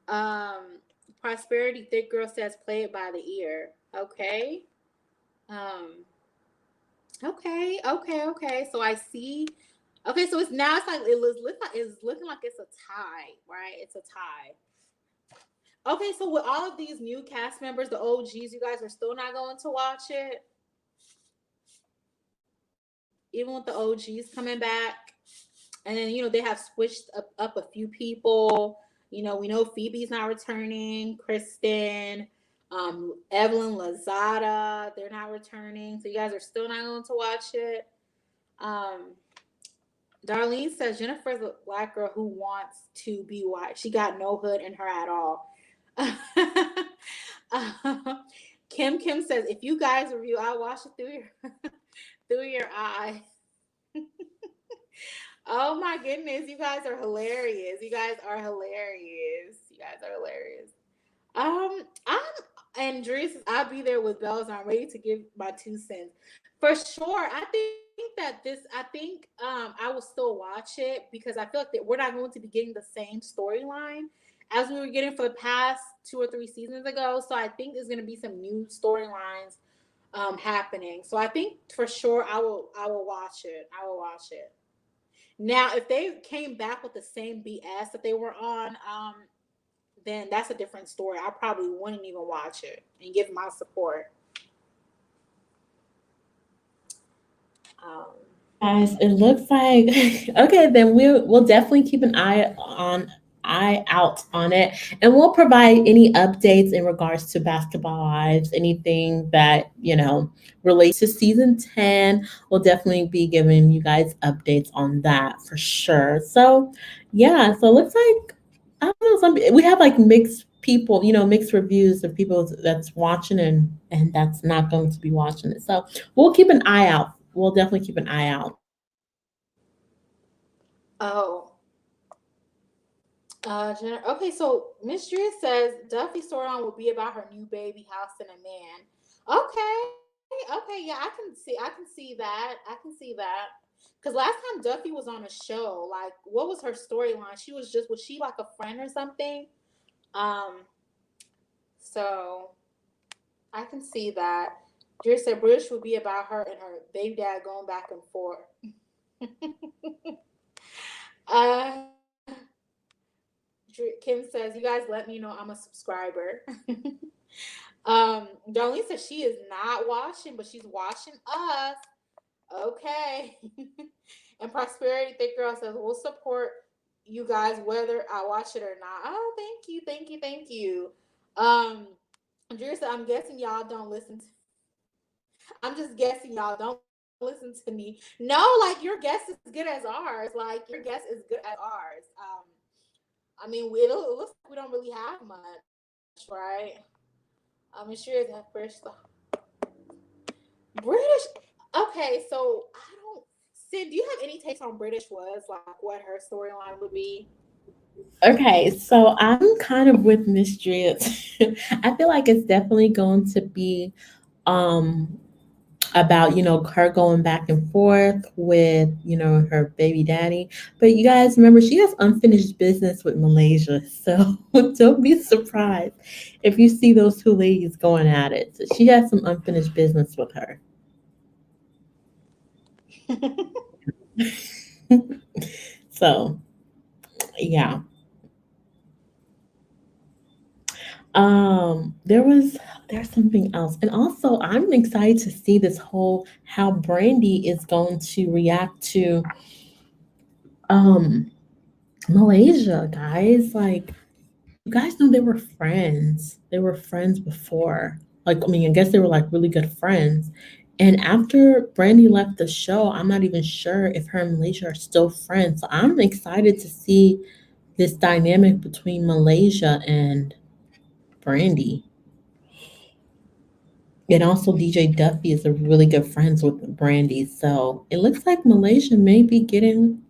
Um, Prosperity Thick Girl says play it by the ear. Okay. Um, okay. So I see. Okay, so it's looking like it's a tie, right? It's a tie. Okay, so with all of these new cast members, the OGs, you guys are still not going to watch it, even with the OGs coming back. And then they have switched up a few people. We know Phoebe's not returning. Kristen, Evelyn, Lazada, they're not returning. So you guys are still not going to watch it. Um, Darlene says Jennifer's a black girl who wants to be white. She got no hood in her at all. Kim says if you guys review, I'll watch it through your through your eyes. Oh my goodness, you guys are hilarious. You guys are hilarious. You guys are hilarious. I'm And Drew says, I'll be there with bells. I'm ready to give my 2 cents. For sure. I think I will still watch it because I feel like that we're not going to be getting the same storyline as we were getting for the past 2 or 3 seasons ago. So I think there's gonna be some new storylines happening. So I think for sure I will watch it. I will watch it. Now if they came back with the same BS that they were on, then that's a different story. I probably wouldn't even watch it and give my support. Um, Guys, it looks like okay, then we'll definitely keep an eye out on it, and we'll provide any updates in regards to Basketball Wives, anything that relates to season 10. We'll definitely be giving you guys updates on that for sure. So yeah, so it looks like I don't know, we have like mixed people, mixed reviews of people that's watching and that's not going to be watching it. So we'll keep an eye out. We'll definitely keep an eye out. oh, okay. So Miss Drea says Duffy storyline will be about her new baby, house, and a man. Okay. Yeah, I can see that. I can see that. Because last time Duffy was on a show, like, what was her storyline? Was she like a friend or something? Um, so I can see that. Drea said British would be about her and her baby dad going back and forth. uh, Kim says, "You guys let me know I'm a subscriber." Darlene says she is not watching, but she's watching us. Okay. And Prosperity Thick Girl says, "We'll support you guys whether I watch it or not." Oh, thank you. Um, Drew said, "I'm guessing y'all don't listen to. I'm just guessing y'all don't listen to me. No, like your guess is good as ours. Like your guess is good as ours. I mean, it looks like we don't really have much, right? I'm sure it's that British. Okay, so I don't. Sid, do you have any takes on British was like what her storyline would be? Okay, so I'm kind of with Miss Drea. I feel like it's definitely going to be um about her going back and forth with her baby daddy, but you guys remember she has unfinished business with Malaysia, so don't be surprised if you see those two ladies going at it. So she has some unfinished business with her. So yeah. There's something else, and also I'm excited to see this whole how Brandy is going to react to um Malaysia, guys. Like, you guys know they were friends. They were friends before. Like, I mean, I guess they were like really good friends. And after Brandy left the show, I'm not even sure if her and Malaysia are still friends. So I'm excited to see this dynamic between Malaysia and Brandy. And also DJ Duffy is a really good friends with Brandy. So it looks like Malaysia may be getting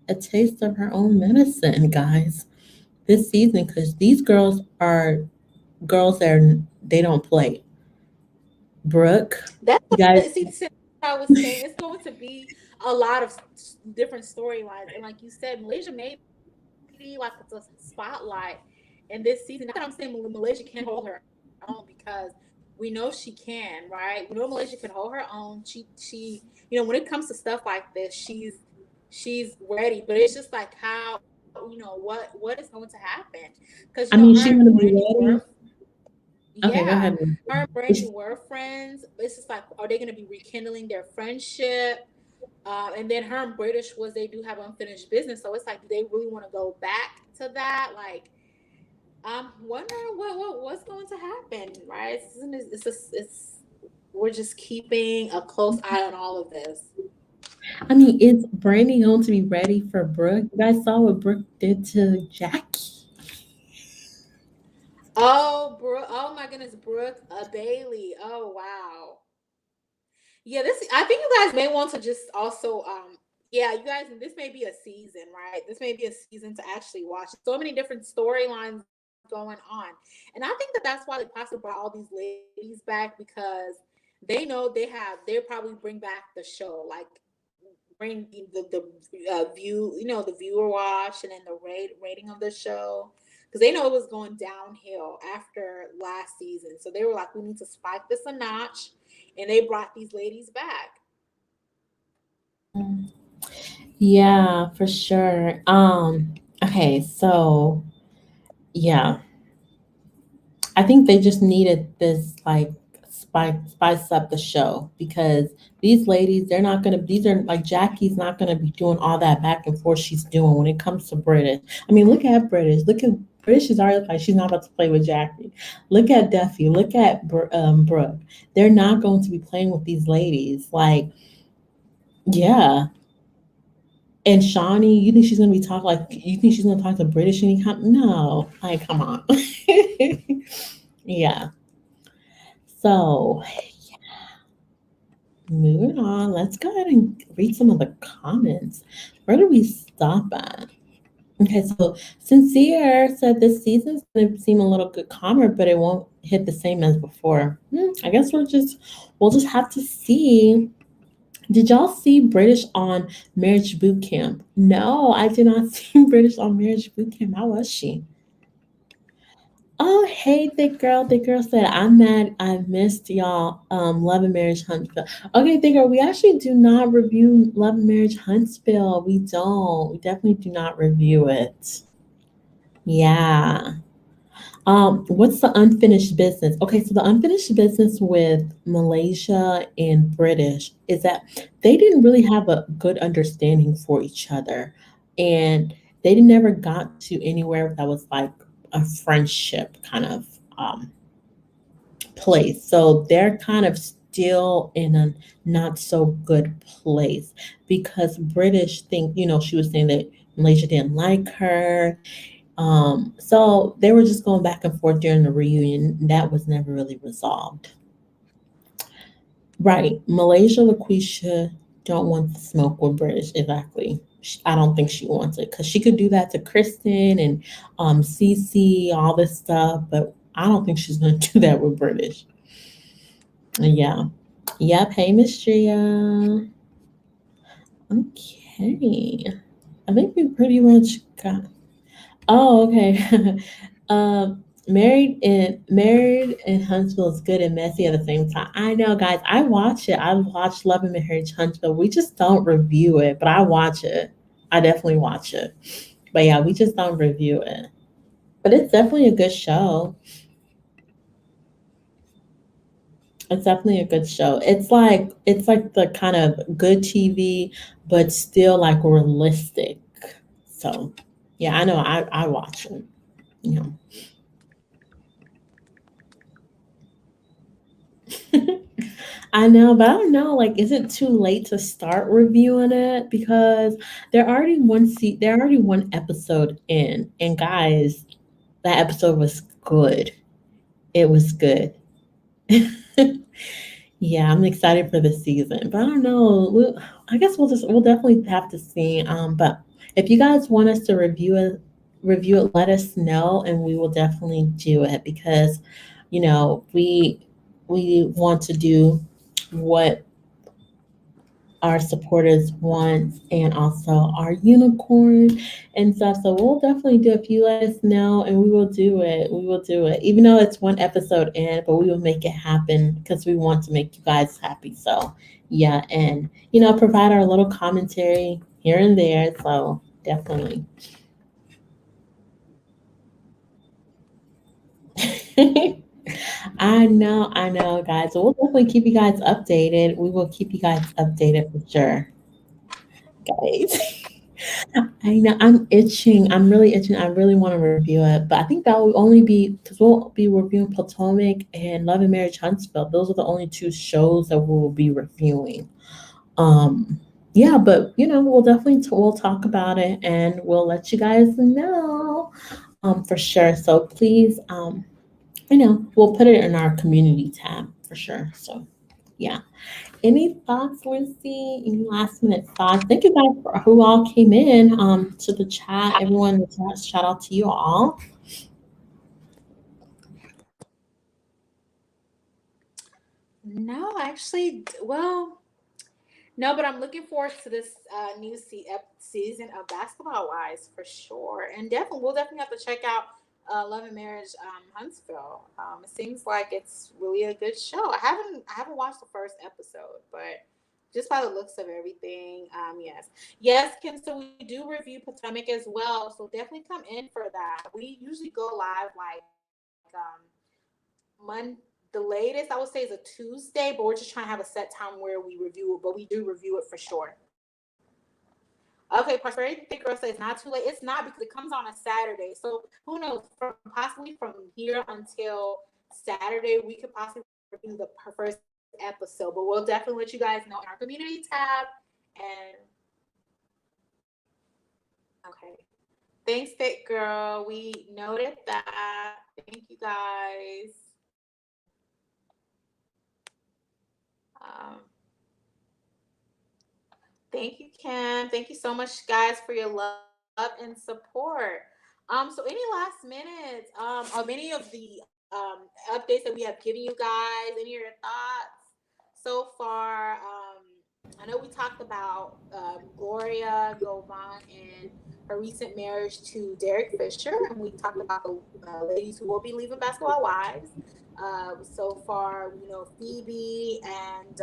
a taste of her own medicine, guys, this season, because these girls are girls that they don't play. Brooke, That's you guys. what, see, I was saying it's going to be a lot of different storylines, and like you said, Malaysia may be like the spotlight in this season. Not that I'm saying Malaysia can't hold her own because we know she can, right? We know Malaysia can hold her own. She, when it comes to stuff like this, she's ready. But it's just like how what is going to happen because I her mean, and she's gonna Brandy be were ready. Okay, go yeah, ahead. her and Brandy were friends. It's just like, are they going to be rekindling their friendship? And then her and British was they do have unfinished business, so it's like, do they really want to go back to that? Like, I'm wondering what's going to happen, right? It's we're just keeping a close eye on all of this. I mean, is Brandy going to be ready for Brooke? You guys saw what Brooke did to Jackie. Oh, Brooke! Oh my goodness, Brooke Bailey. Oh wow. Yeah, this I think you guys may want to just also yeah, you guys, this may be a season, right? This may be a season to actually watch. So many different storylines going on. going on. And I think that that's why they possibly brought all these ladies back, because they know they'll probably bring back the show, like bring the view, the viewer watch, and then the rating of the show, because they know it was going downhill after last season. So they were like, we need to spike this a notch, and they brought these ladies back. Yeah, for sure. Okay, so yeah, I think they just needed this like spice up the show because these ladies, they're not gonna. These are like Jackie's not gonna be doing all that back and forth she's doing when it comes to British. I mean, look at British. Look at British is already like she's not about to play with Jackie. Look at Duffy. Look at Brooke. They're not going to be playing with these ladies. Like, yeah. And Shawnee, you think she's gonna be talking like you think she's gonna talk to British anytime? No, like come on. Yeah. So moving on, let's go ahead and read some of the comments. Where do we stop at? Okay, so Sincere said this season's gonna seem a little bit calmer, but it won't hit the same as before. I guess we'll just have to see. Did y'all see British on Marriage Boot Camp? No, I did not see British on Marriage Boot Camp. How was she? Oh, hey, thick girl. Thick girl said, I'm mad I missed y'all Love and Marriage Huntsville. Okay, thick girl, we actually do not review Love and Marriage Huntsville. We don't. We definitely do not review it. Yeah. What's the unfinished business? Okay, so the unfinished business with Malaysia and British is that they didn't really have a good understanding for each other, and they never got to anywhere that was like a friendship kind of um, place. So they're kind of still in a not so good place because British think, she was saying that Malaysia didn't like her, so they were just going back and forth during the reunion. That was never really resolved. Right. Malaysia LaQuisha don't want the smoke with British. Exactly. I don't think she wants it because she could do that to Kristen and Cece, all this stuff, but I don't think she's going to do that with British. Yeah. Yep. Hey, Miss Tria. Okay. I think we pretty much got. Oh, okay. Married in Huntsville is good and messy at the same time. I know, guys. I watch it. I watch Love and Marriage Huntsville. We just don't review it, but I watch it. I definitely watch it. But yeah, we just don't review it. But it's definitely a good show. It's definitely a good show. It's like the kind of good TV, but still like realistic. So yeah, I know. I watch it. You know. I know, but I don't know. Like, is it too late to start reviewing it? Because they're already one episode in, and guys, that episode was good. It was good. Yeah, I'm excited for the season, but I don't know. I guess we'll definitely have to see. But if you guys want us to review it, let us know, and we will definitely do it because, we want to do what our supporters want and also our unicorn and stuff. So we'll definitely do if you let us know and we will do it. We will do it. Even though it's one episode in, but we will make it happen because we want to make you guys happy. So yeah, and provide our little commentary here and there. So definitely. I know, guys. So we'll definitely keep you guys updated. We will keep you guys updated for sure, guys. I know I'm itching. I'm really itching. I really want to review it, but I think that will only be because we'll be reviewing Potomac and Love and Marriage Huntsville. Those are the only two shows that we'll be reviewing. Um, yeah, but we'll definitely we'll talk about it and we'll let you guys know for sure. So please, we'll put it in our community tab for sure. So yeah. Any thoughts, Lucy? Any last minute thoughts? Thank you guys for who all came in to the chat. Everyone in the chat, shout out to you all. No, actually, well, no, but I'm looking forward to this new season of Basketball Wives for sure, and definitely we'll definitely have to check out Love and Marriage Huntsville. It seems like it's really a good show. I haven't watched the first episode, but just by the looks of everything, yes, Kim. So we do review Potomac as well, so definitely come in for that. We usually go live like Monday. The latest I would say is a Tuesday, but we're just trying to have a set time where we review it, but we do review it for sure. Okay, Prosperity Thick Girl says not too late. It's not because it comes on a Saturday. So who knows? From possibly from here until Saturday, we could possibly review the first episode. But we'll definitely let you guys know in our community tab. And okay. Thanks, Thick Girl. We noted that. Thank you guys. Um, Thank you, Kim. Thank you so much, guys, for your love and support. So any last minutes of any of the updates that we have given you guys, any of your thoughts so far? I know we talked about Gloria Govan and her recent marriage to Derek Fisher, and we talked about the ladies who will be leaving Basketball Wives. So far, Feby and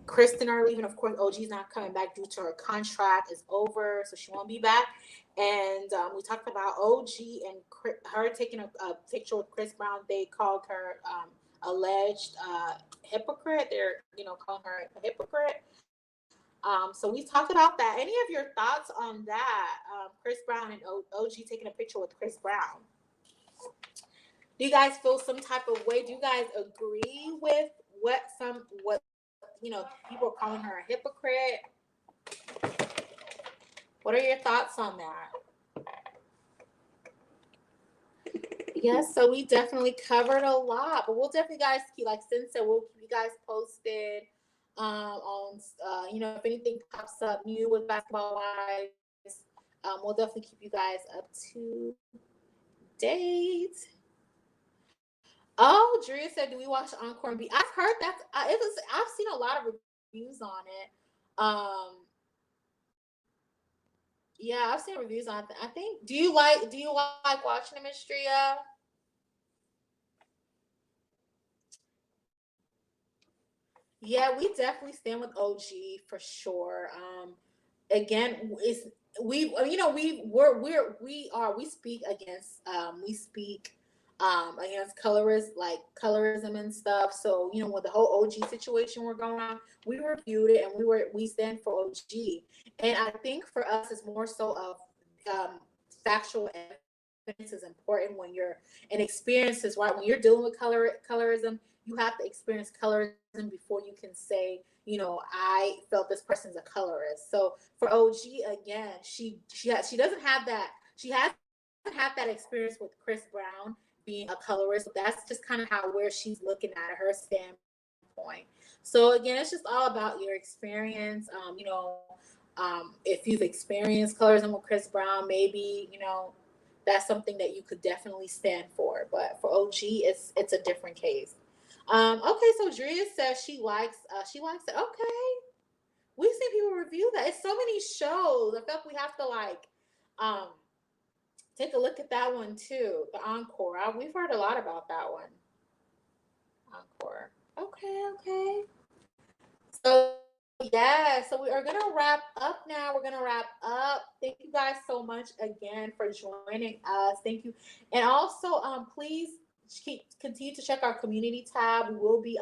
Kristen are leaving. Of course, OG's not coming back due to her contract is over, so she won't be back. And we talked about OG and her taking a picture with Chris Brown. They called her alleged hypocrite. They're calling her a hypocrite. So we talked about that. Any of your thoughts on that? Chris Brown and OG taking a picture with Chris Brown. Do you guys feel some type of way? Do you guys agree with what people are calling her a hypocrite? What are your thoughts on that? Yes, so we definitely covered a lot, but we'll definitely guys keep, like Sin said, we'll keep you guys posted on if anything pops up new with Basketball Wives. We'll definitely keep you guys up to date. Oh, Drea said, "Do we watch Encore and B?" I've heard that. I've seen a lot of reviews on it. Yeah, I've seen reviews on it. I think. Do you like watching them, Drea? Yeah, we definitely stand with OG for sure. Again, it's we we speak against against colorism and stuff. So with the whole OG situation we're going on, we reviewed it and we stand for OG. And I think for us it's more so of factual evidence is important when you're in experiences, right? When you're dealing with colorism, you have to experience colorism before you can say, I felt this person's a colorist. So for OG, again, she doesn't have that. She hasn't had that experience with Chris Brown being a colorist. That's just kind of where she's looking at it, her standpoint. So again, it's just all about your experience. If you've experienced colorism with Chris Brown, maybe that's something that you could definitely stand for. But for OG, it's a different case. Okay, so Drea says she likes it. Okay. We've seen people review that. It's so many shows. I feel like we have to um take a look at that one too. The Encore. We've heard a lot about that one. Encore. Okay. So yeah, so we are gonna wrap up now. We're gonna wrap up. Thank you guys so much again for joining us. Thank you, and also please continue to check our community tab. We will be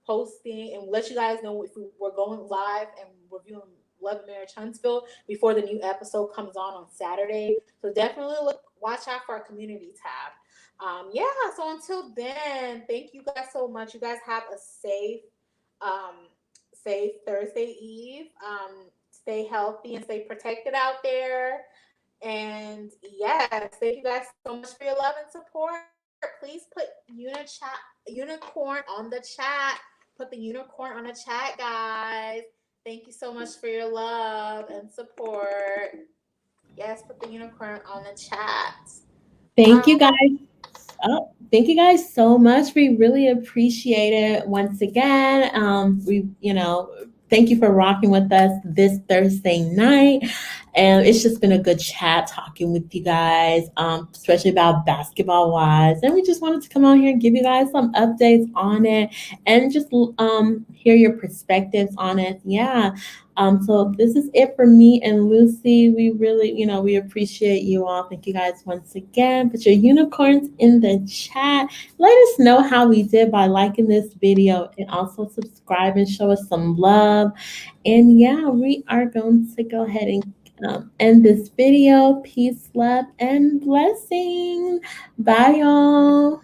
posting and let you guys know if we're going live and reviewing Love and Marriage Huntsville before the new episode comes on Saturday. So definitely watch out for our community tab. Yeah. So until then, thank you guys so much. You guys have a safe Thursday Eve. Stay healthy and stay protected out there. And yes, thank you guys so much for your love and support. Please put unicorn on the chat. Put the unicorn on the chat, guys. Thank you so much for your love and support. Yes, put the unicorn on the chat. Thank you guys. Oh, thank you guys so much. We really appreciate it once again. Thank you for rocking with us this Thursday night. And it's just been a good chat talking with you guys, especially about basketball wise. And we just wanted to come on here and give you guys some updates on it and just hear your perspectives on it. Yeah. So this is it for me and Lucy. We really, we appreciate you all. Thank you guys once again. Put your unicorns in the chat. Let us know how we did by liking this video and also subscribe and show us some love. And yeah, we are going to go ahead and end this video. Peace, love, and blessings. Bye, y'all.